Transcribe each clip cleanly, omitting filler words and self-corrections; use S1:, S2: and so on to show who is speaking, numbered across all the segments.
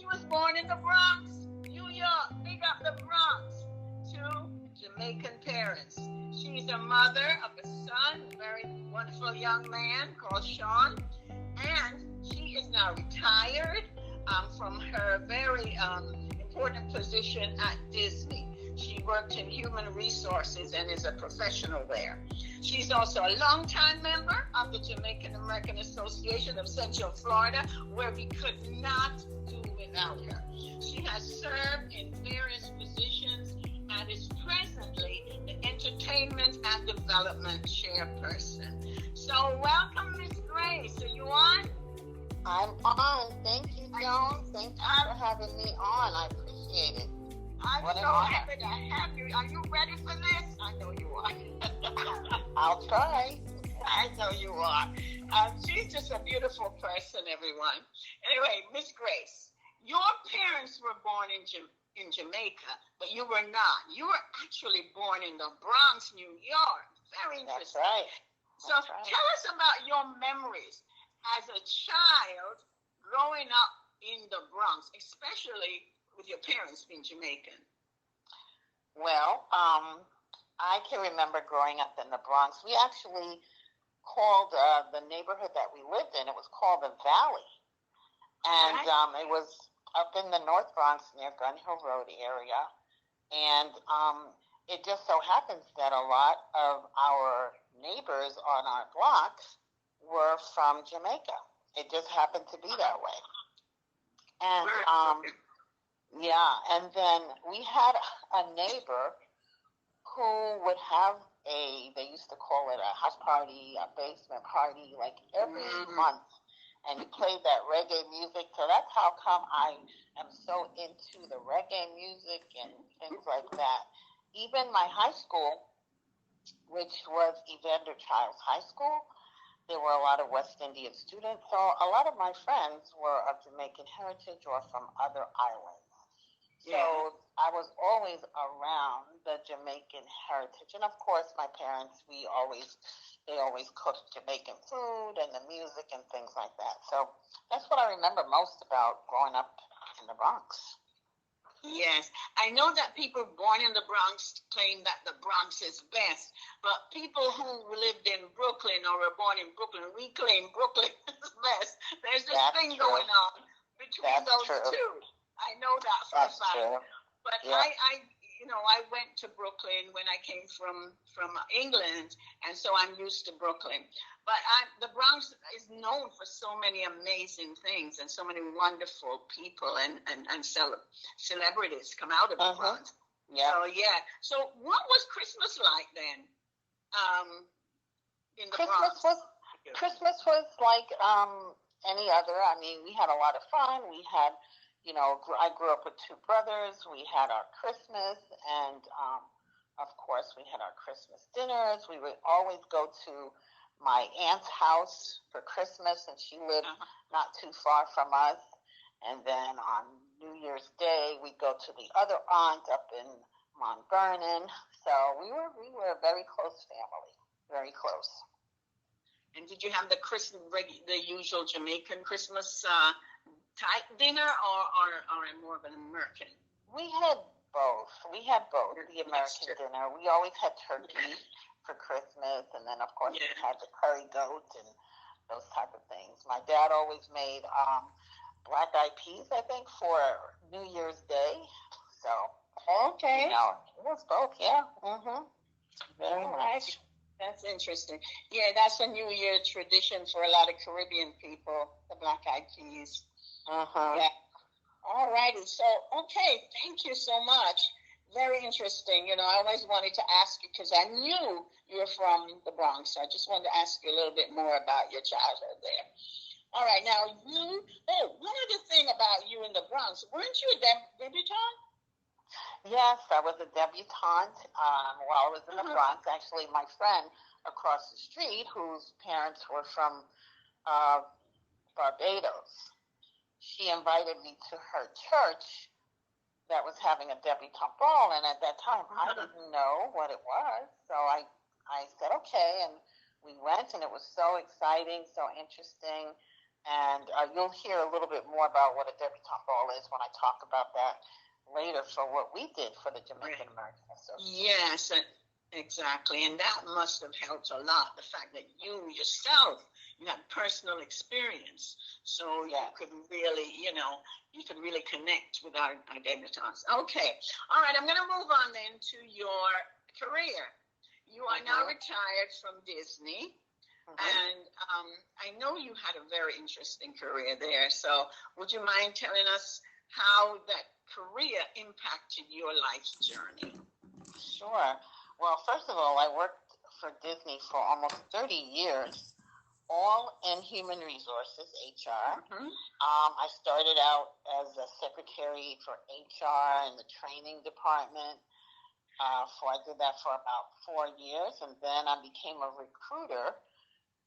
S1: She was born in the Bronx, New York. Big up the Bronx. To Jamaican parents. She's a mother of a son, a very wonderful young man called Sean, and she is now retired from her very important position at Disney. She worked in human resources and is a professional there. She's also a longtime member of the Jamaican American Association of Central Florida, where we could not do without her. She has served in various positions and is presently the Entertainment and Development Chairperson. So welcome, Miss Grace. Are you on?
S2: I'm on. Thank you, Joan. Thank you for having me on. I appreciate it.
S1: I'm so happy to have you. Are you ready for this? I know you are.
S2: I'll try.
S1: I know you are. She's just a beautiful person, everyone. Anyway, Miss Grace, your parents were born in Jamaica, but you were not. You were actually born in the Bronx, New York. Very interesting.
S2: That's right.
S1: So tell us about your memories as a child growing up in the Bronx, especially with your parents being Jamaican.
S2: Well, I can remember growing up in the Bronx. We actually called the neighborhood that we lived in, it was called the Valley. And it was up in the North Bronx near Gun Hill Road area. And it just so happens that a lot of our neighbors on our blocks were from Jamaica. It just happened to be that way. And and then we had a neighbor who would have they used to call it a house party, a basement party, like every month. And he played that reggae music. So that's how come I am so into the reggae music and things like that. Even my high school, which was Evander Childs High School, there were a lot of West Indian students. So a lot of my friends were of Jamaican heritage or from other islands. So I was always around the Jamaican heritage. And of course, my parents, they always cooked Jamaican food and the music and things like that. So that's what I remember most about growing up in the Bronx.
S1: Yes, I know that people born in the Bronx claim that the Bronx is best, but people who lived in Brooklyn or were born in Brooklyn, we claim Brooklyn is best. There's this thing going on between those two. I know that for a fact. But I went to Brooklyn when I came from England, and so I'm used to Brooklyn. But the Bronx is known for so many amazing things and so many wonderful people and celebrities come out of the Bronx. Yeah. So what was Christmas like then? In the Bronx?
S2: Christmas was like any other. I mean, we had a lot of fun. We had, I grew up with two brothers. We had our Christmas, and of course, we had our Christmas dinners. We would always go to my aunt's house for Christmas, and she lived not too far from us. And then on New Year's Day, we'd go to the other aunt up in Mount Vernon. So we were a very close family, very close.
S1: And did you have the usual Jamaican Christmas type dinner, or more of an American?
S2: We had both. The American dinner. We always had turkey for Christmas, and then of course we had the curry goat and those type of things. My dad always made black-eyed peas, I think, for New Year's Day. So it was both. Very much.
S1: That's interesting. Yeah, that's a New Year tradition for a lot of Caribbean people, the black-eyed peas. Yeah. All righty. So, thank you so much. Very interesting. I always wanted to ask you because I knew you were from the Bronx. So I just wanted to ask you a little bit more about your childhood there. All right. Now, one other thing about you in the Bronx. Weren't you a debutante?
S2: Yes, I was a debutante while I was in the Bronx. Actually, my friend across the street, whose parents were from Barbados, she invited me to her church that was having a debutante ball, and at that time I didn't know what it was, so I said okay, and we went, and it was so exciting, so interesting. And you'll hear a little bit more about what a debutante ball is when I talk about that later for what we did for the Jamaican American Association.
S1: Yes, exactly. And that must have helped a lot. The fact that you yourself, you had personal experience. So you could really, you could really connect with our debutantes. Okay. All right. I'm going to move on then to your career. You are now retired from Disney. And I know you had a very interesting career there. So would you mind telling us how that career impacted your life's journey?
S2: Sure. Well, first of all, I worked for Disney for almost 30 years, all in human resources, HR. I started out as a secretary for HR in the training department. I did that for about 4 years, and then I became a recruiter,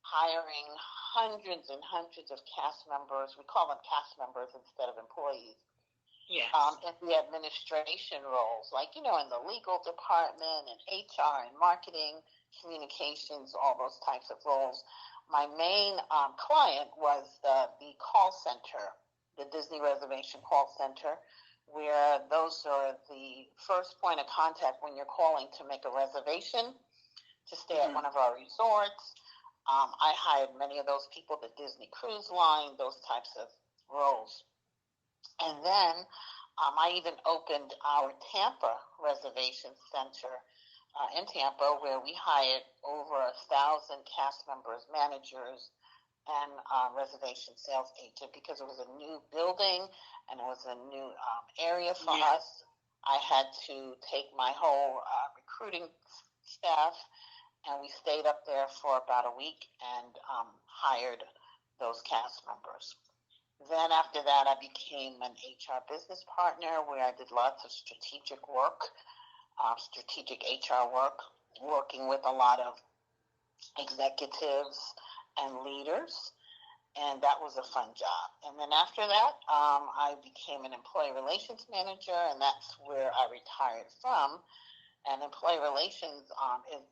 S2: hiring hundreds and hundreds of cast members. We call them cast members instead of employees.
S1: Yes.
S2: In the administration roles, like, in the legal department and HR and marketing, communications, all those types of roles. My main client was the call center, the Disney Reservation Call Center, where those are the first point of contact when you're calling to make a reservation to stay at one of our resorts. I hired many of those people, the Disney Cruise Line, those types of roles. And then I even opened our Tampa Reservation Center in Tampa, where we hired over 1,000 cast members, managers, and reservation sales agent, because it was a new building and it was a new area for us. I had to take my whole recruiting staff, and we stayed up there for about a week and hired those cast members. Then after that, I became an HR business partner, where I did lots of strategic work, strategic HR work, working with a lot of executives and leaders, and that was a fun job. And then after that, I became an employee relations manager, and that's where I retired from. And employee relations is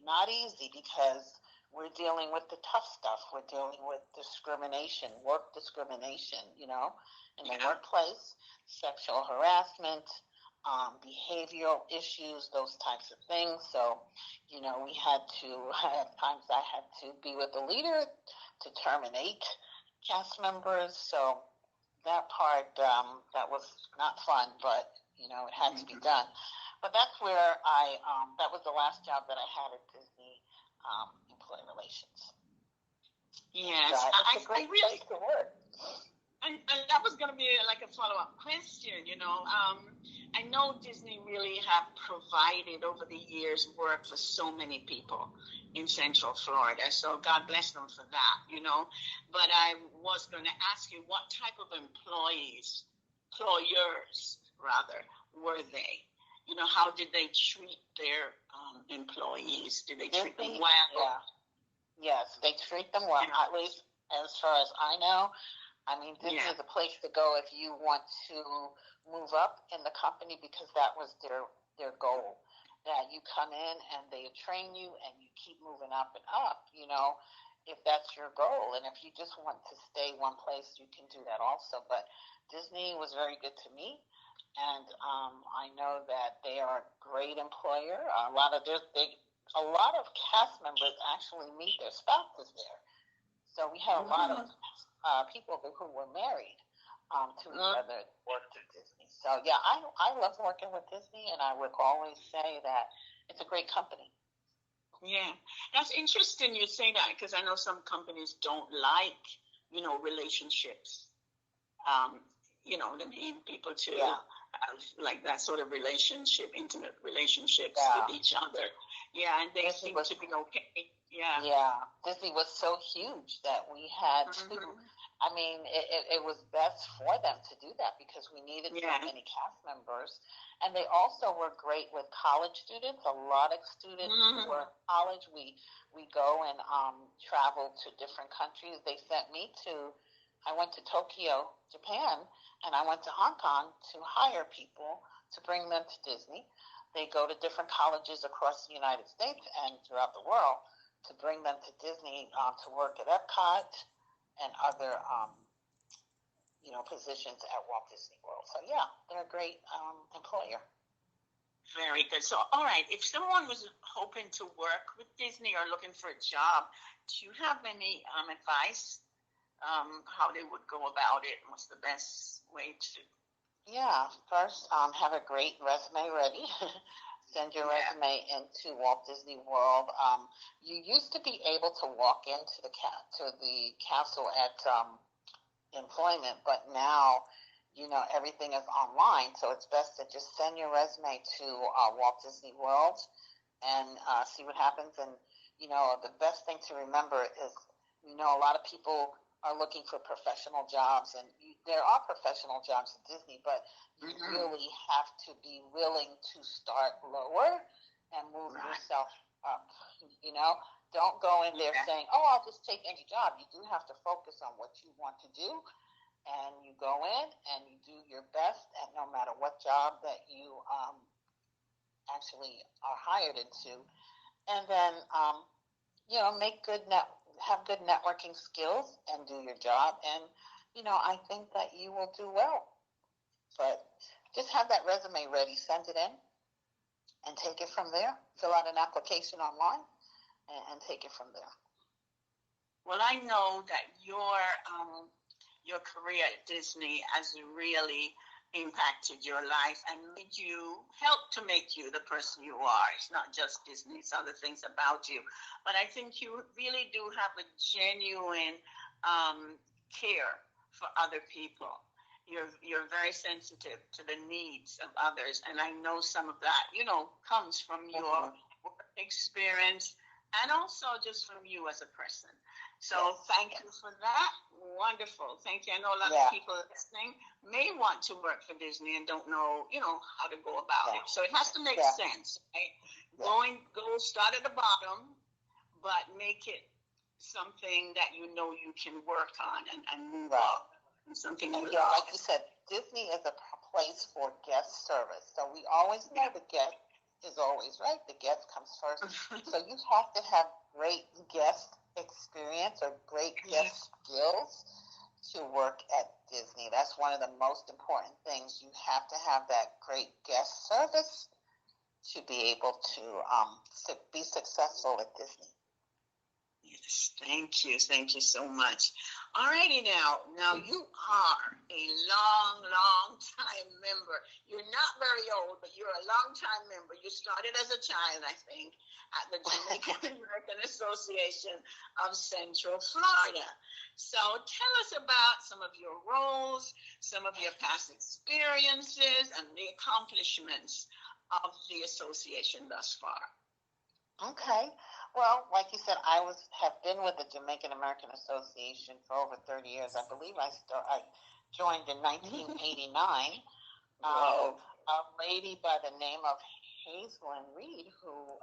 S2: not easy, because we're dealing with the tough stuff. We're dealing with discrimination, work discrimination, in the workplace, sexual harassment, behavioral issues, those types of things. So, we had to, at times I had to be with the leader to terminate cast members. So that part, that was not fun, but, it had to be done. But that's where that was the last job that I had at Disney, employee relations.
S1: Yes,
S2: it's a great place to work.
S1: And that was going to be like a follow-up question, I know Disney really have provided over the years work for so many people in Central Florida, so God bless them for that, But I was going to ask you, what type of employers, were they? How did they treat their employees? Did they treat them well?
S2: Yeah. Yes, they treat them well, at least as far as I know. I mean, Disney is a place to go if you want to move up in the company, because that was their goal. That you come in and they train you and you keep moving up and up, if that's your goal. And if you just want to stay one place, you can do that also. But Disney was very good to me. And I know that they are a great employer. A lot of cast members actually meet their spouses there. So we had a lot of people who were married to each other worked at Disney. So yeah, I love working with Disney, and I would always say that it's a great company.
S1: Yeah, that's interesting you say that, because I know some companies don't like, relationships. People to have like that sort of relationship, intimate relationships with each other. Yeah, and they seem to be okay. Yeah.
S2: Yeah, Disney was so huge that we had to. I mean, it was best for them to do that, because we needed so many cast members. And they also were great with college students. A lot of students who were in college, we go and travel to different countries. They sent me I went to Tokyo, Japan, and I went to Hong Kong to hire people to bring them to Disney. They go to different colleges across the United States and throughout the world to bring them to Disney to work at Epcot, and other positions at Walt Disney World. So yeah, they're a great employer.
S1: Very good. So, all right, if someone was hoping to work with Disney or looking for a job, do you have any advice how they would go about it? What's the best way to?
S2: Yeah, first, have a great resume ready. Send your resume into Walt Disney World. You used to be able to walk into the castle at employment, but now, everything is online. So it's best to just send your resume to Walt Disney World and see what happens. And, the best thing to remember is, a lot of people are looking for professional jobs, and there are professional jobs at Disney, but you really have to be willing to start lower and move yourself up. Don't go in there saying, "Oh, I'll just take any job." You do have to focus on what you want to do, and you go in and you do your best at no matter what job that you actually are hired into, and then have good networking skills and do your job, and I think that you will do well. But just have that resume ready, send it in, and take it from there. Fill out an application online and take it from there.
S1: Well, I know that your career at Disney has really impacted your life and helped to make you the person you are. It's not just Disney, it's other things about you. But I think you really do have a genuine care for other people. You're very sensitive to the needs of others, and I know some of that, comes from your work experience and also just from you as a person. So thank you for that. Wonderful. Thank you. I know a lot of people listening may want to work for Disney and don't know, how to go about it. So it has to make sense, right? Yeah. Go start at the bottom, but make it something that you can work on and move up. Something you love.
S2: Like you said, Disney is a place for guest service. So we always know the guest is always right. The guest comes first. So you have to have great guest experience or great guest skills to work at Disney. That's one of the most important things. You have to have that great guest service to be able to be successful at Disney.
S1: Yes, thank you so much. All righty now you are a long time member. You're not very old, but you're a long time member. You started as a child, I think, at the Jamaican American Association of Central Florida. So tell us about some of your roles, some of your past experiences, and the accomplishments of the association thus far.
S2: Okay. Well, like you said, I have been with the Jamaican American Association for over 30 years. I believe I joined in 1989. A lady by the name of Hazelyn Reed, who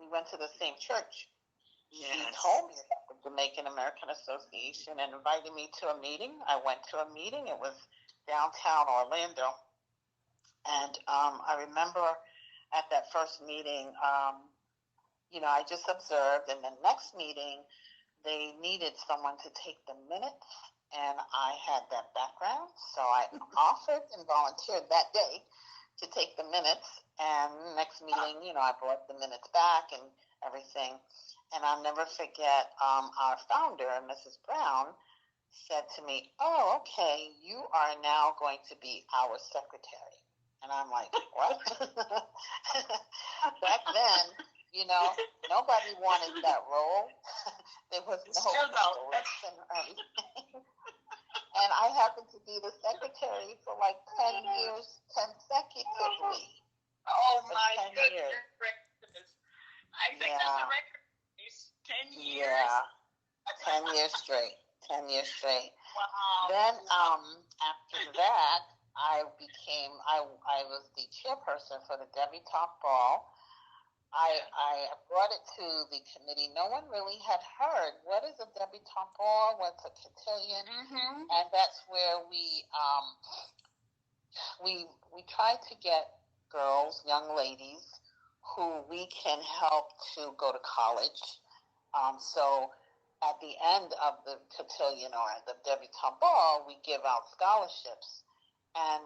S2: we went to the same church. Yes. She told me about the Jamaican American Association and invited me to a meeting. I went to a meeting. It was downtown Orlando. And I remember at that first meeting, I just observed, and the next meeting, they needed someone to take the minutes, and I had that background, so I offered and volunteered that day to take the minutes, and next meeting, I brought the minutes back and everything, and I'll never forget, our founder, Mrs. Brown, said to me, "Oh, okay, you are now going to be our secretary," and I'm like, what? Back then, nobody wanted that role. There was no election or anything. And I happened to be the secretary for like 10 years consecutively.
S1: Oh, my goodness. I think that's the record. 10 years?
S2: Yeah, 10 years straight. 10 years straight.
S1: Wow.
S2: Then after that, I was the chairperson for the debutante ball. I brought it to the committee. No one really had heard what is a debutante ball, what's a cotillion, and that's where we try to get girls, young ladies, who we can help to go to college. So at the end of the cotillion or the debutante ball, we give out scholarships. And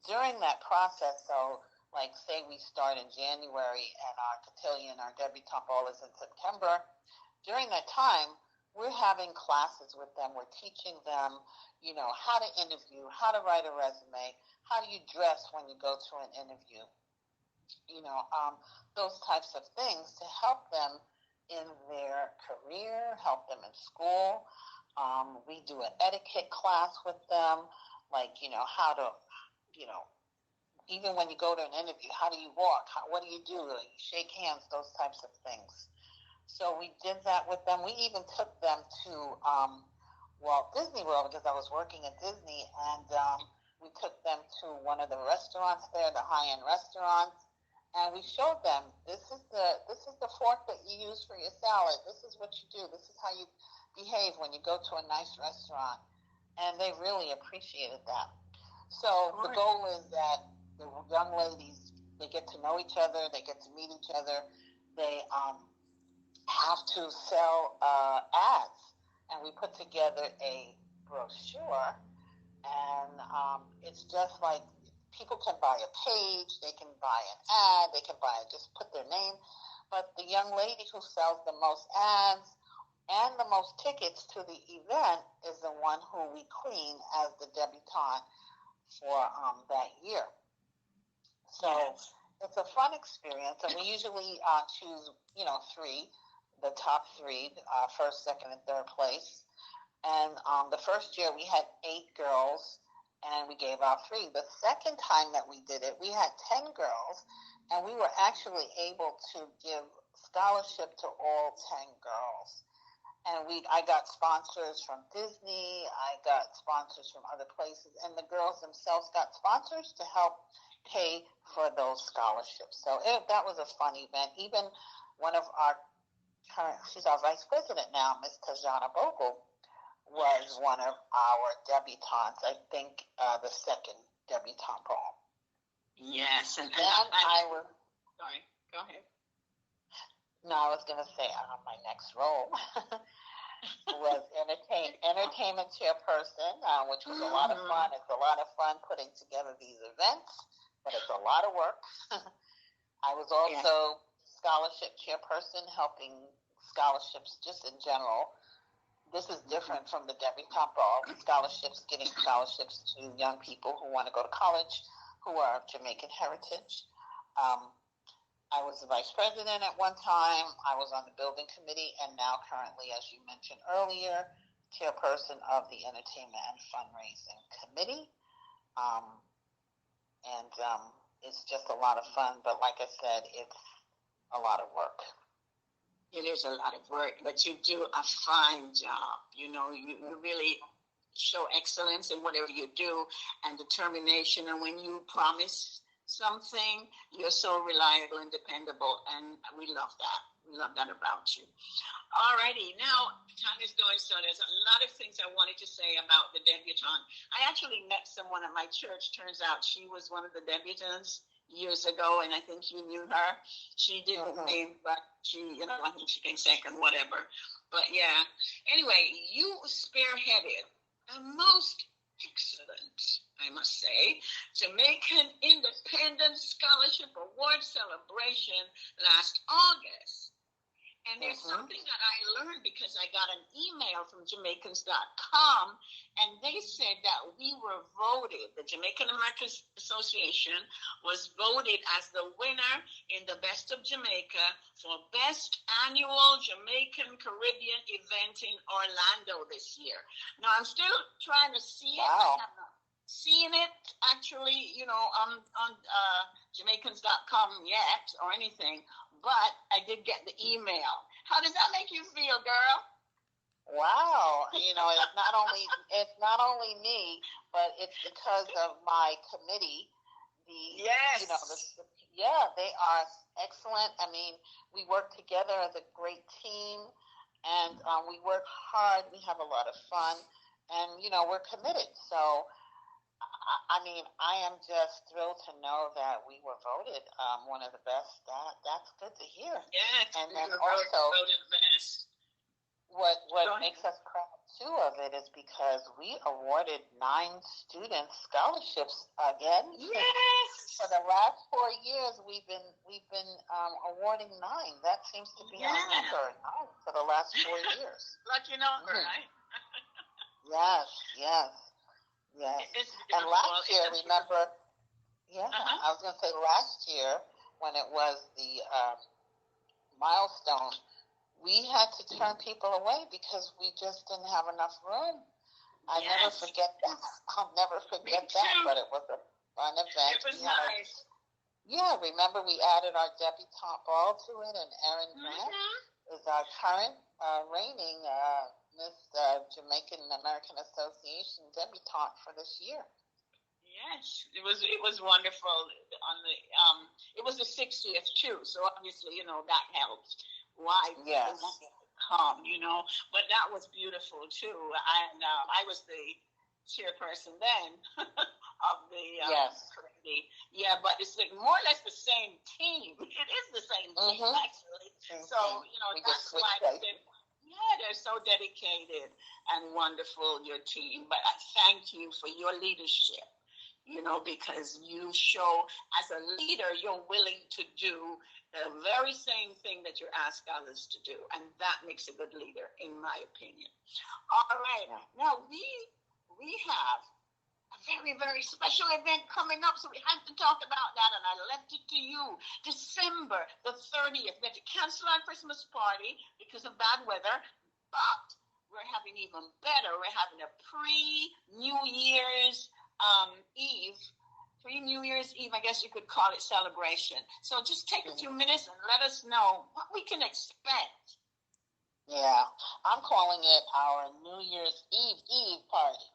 S2: during that process, so like say we start in January and our cotillion, our debutante ball is in September, during that time, we're having classes with them. We're teaching them, how to interview, how to write a resume, how do you dress when you go to an interview, those types of things to help them in their career, help them in school. We do an etiquette class with them, like, how to, even when you go to an interview, how do you walk? What do you do? You shake hands, those types of things. So we did that with them. We even took them to Walt Disney World because I was working at Disney, and we took them to one of the restaurants there, the high-end restaurants, and we showed them this is the fork that you use for your salad. This is what you do. This is how you behave when you go to a nice restaurant, and they really appreciated that. So the goal is that the young ladies, they get to know each other, they get to meet each other, they have to sell ads, and we put together a brochure, and it's just like people can buy a page, they can buy an ad, they can just put their name, but the young lady who sells the most ads and the most tickets to the event is the one who we queen as the debutante for that year. So it's a fun experience, and we usually choose, three, the top three, first, second, and third place. And the first year we had 8 girls, and we gave out 3. The second time that we did it, we had 10 girls, and we were actually able to give scholarship to all 10 girls. And I got sponsors from Disney, I got sponsors from other places, and the girls themselves got sponsors to help pay for those scholarships. So that was a fun event. Even one of she's our vice president now, Miss Tajana Bogle, was one of our debutantes. I think the second debutante ball.
S1: Yes, and
S2: then I was.
S1: Sorry, go ahead.
S2: No, I was going to say my next role was entertainment chairperson, which was a lot of fun. It's a lot of fun putting together these events, but it's a lot of work. I was also scholarship chairperson, helping scholarships just in general. This is different from the debutante ball. Scholarships, getting scholarships to young people who want to go to college, who are of Jamaican heritage. I was the vice president at one time. I was on the building committee, and now currently, as you mentioned earlier, chairperson of the entertainment and fundraising committee. It's just a lot of fun, but like I said, it's a lot of work.
S1: It is a lot of work, but you do a fine job. You really show excellence in whatever you do and determination. And when you promise something, you're so reliable and dependable, and we love that. We love that about you. Alrighty, now time is going, so there's a lot of things I wanted to say about the debutante. I actually met someone at my church. Turns out she was one of the debutantes years ago, and I think you knew her. She didn't win, but she, I think she came second, whatever. But yeah, anyway, you spearheaded a most excellent, I must say, Jamaican Independence Scholarship Award celebration last August. And there's something that I learned because I got an email from Jamaicans.com, and they said that we were voted, the Jamaican American Association was voted as the winner in the Best of Jamaica for Best Annual Jamaican Caribbean Event in Orlando this year. Now, I'm still trying to see it.
S2: Wow.
S1: I have not seen it actually, on Jamaicans.com yet or anything. But I did get the email. How does that make you feel, girl?
S2: Wow. It's not only me, but it's because of my committee.
S1: Yes.
S2: They are excellent. I mean, we work together as a great team, and we work hard. We have a lot of fun, and we're committed. So I am just thrilled to know that we were voted one of the best. That's good to hear.
S1: Yeah,
S2: and then also
S1: voted best.
S2: what makes us proud too of it is because we awarded 9 students scholarships again.
S1: Yes.
S2: For the last 4 years, we've been awarding 9. That seems to be our number, 9 for the last 4 years.
S1: Lucky number, right?
S2: Yes. And last year, remember? Yeah, I was going to say last year when it was the milestone, we had to turn people away because we just didn't have enough room. I never forget that. I'll never forget that, but it was a fun event.
S1: It was nice.
S2: Remember we added our debutante ball to it, and Erin Grant is our current reigning Miss Jamaican American Association debutante for this year.
S1: Yes, it was wonderful. It was the 60th too, so obviously that helped. Why people wanted to come, but that was beautiful too. And I was the chairperson then of the committee. Yeah, but it's like more or less the same team. It is the same team actually. So that's why they're so dedicated and wonderful, your team. But I thank you for your leadership. Because you show as a leader, you're willing to do the very same thing that you ask others to do. And that makes a good leader, in my opinion. All right. Now, we have a very, very special event coming up, so we have to talk about that, and I left it to you. December the 30th. We had to cancel our Christmas party because of bad weather, but we're having even better. We're having a pre-New Year's Eve, pre-New Year's Eve, I guess you could call it, celebration. So just take a few minutes and let us know what we can expect.
S2: Yeah, I'm calling it our New Year's Eve party.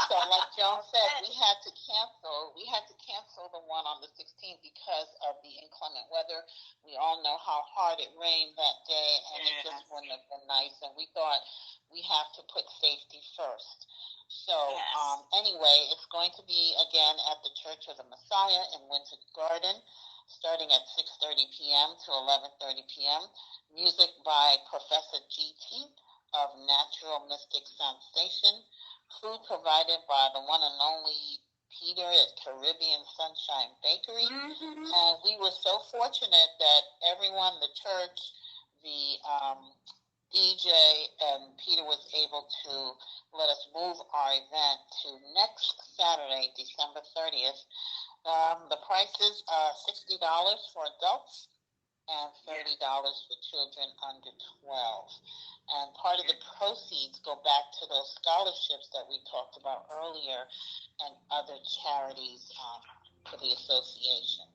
S2: So like Joan said, we had to cancel the one on the 16th because of the inclement weather. We all know how hard it rained that day, and it just wouldn't have been nice. And we thought we have to put safety first. So anyway, it's going to be again at the Church of the Messiah in Winter Garden, starting at 6:30 p.m. to 11:30 p.m. Music by Professor G.T. of Natural Mystic Sensation. Food provided by the one and only Peter at Caribbean Sunshine Bakery. And we were so fortunate that everyone, the church, the DJ, and Peter was able to let us move our event to next Saturday, December 30th. The prices are $60 for adults and $30 for children under 12. And part of the proceeds go back to those scholarships that we talked about earlier and other charities for the association.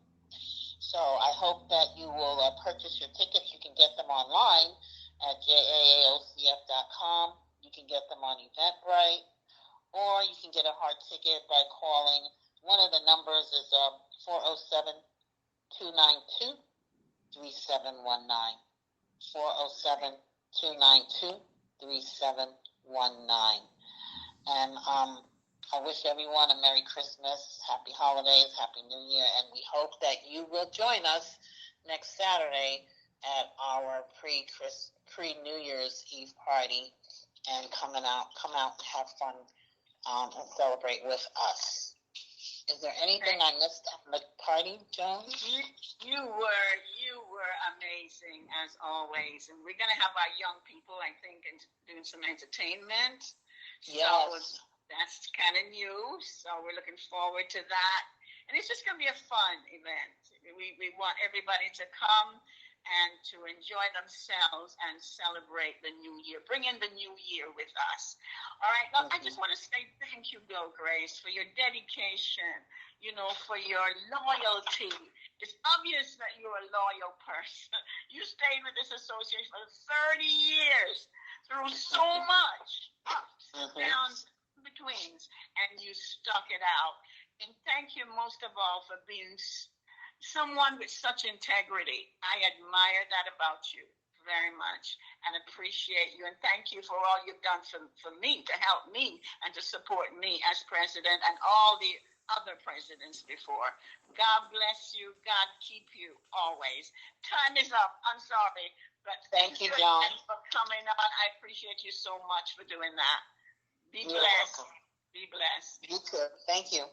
S2: So I hope that you will purchase your tickets. You can get them online at jaaocf.com. You can get them on Eventbrite, or you can get a hard ticket by calling. One of the numbers is 407-292-3719. 407-292-3719. And I wish everyone a Merry Christmas, Happy Holidays, Happy New Year, and we hope that you will join us next Saturday at our pre-New Year's Eve party and come out and have fun and celebrate with us. Is there anything I missed at the party, Joan?
S1: You were amazing as always, and we're gonna have our young people, I think, doing some entertainment.
S2: Yes.
S1: So that's kind of new. So we're looking forward to that, and it's just gonna be a fun event. We want everybody to come and to enjoy themselves and celebrate the new year. Bring in the new year with us. All right. Now, I just want to say thank you, Bill Grace, for your dedication, for your loyalty. It's obvious that you're a loyal person. You stayed with this association for 30 years through so much ups and downs, in-betweens, and you stuck it out. And thank you most of all for being someone with such integrity. I admire that about you very much and appreciate you. And thank you for all you've done for me, to help me and to support me as president, and all the other presidents before. God bless you. God keep you always. Time is up. I'm sorry. But
S2: thank you, Joan,
S1: for coming on. I appreciate you so much for doing that. Be blessed. Be blessed.
S2: You too. Thank you.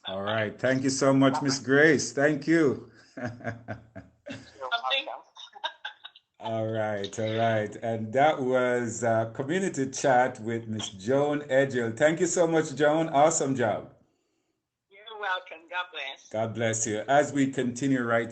S3: All right. Thank you so much, Miss Grace. Thank you. All right. All right. And that was Community Chat with Miss Joan Edghill. Thank you so much, Joan. Awesome job.
S1: You're welcome. God bless.
S3: God bless you. As we continue right